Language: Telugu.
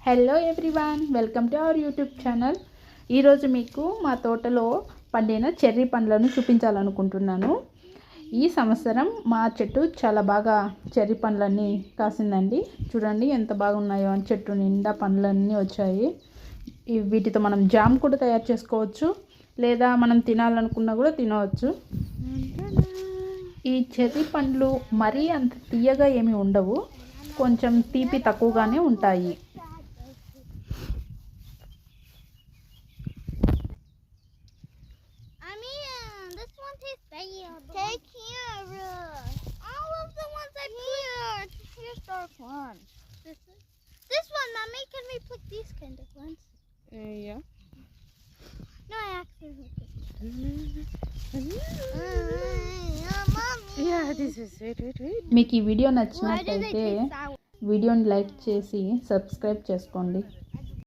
Hello everyone, welcome to our YouTube channel. ఈరోజు మీకు మా తోటలో పండిన చెర్రీ పండ్లను చూపించాలనుకుంటున్నాను. ఈ సంవత్సరం మా చెట్టు చాలా బాగా చెర్రీ పండ్లన్నీ కాసిందండి. చూడండి ఎంత బాగున్నాయో, చెట్టు నిండా పండ్లన్నీ వచ్చాయి. వీటితో మనం జామ్ కూడా తయారు చేసుకోవచ్చు, లేదా మనం తినాలనుకున్నా కూడా తినవచ్చు. ఈ చెర్రీ పండ్లు మరీ అంత తీయగా ఏమీ ఉండవు, కొంచెం తీపి తక్కువగానే ఉంటాయి. Take here. All of the ones I put. Here's dark one. This one, Mommy. Can we put these kind of ones? Yeah. No, I actually put Mommy. Yeah, this is it. మీకు ఈ వీడియో నచ్చినట్లయితే వీడియోని లైక్ చేసి సబ్స్క్రైబ్ చేసుకోండి.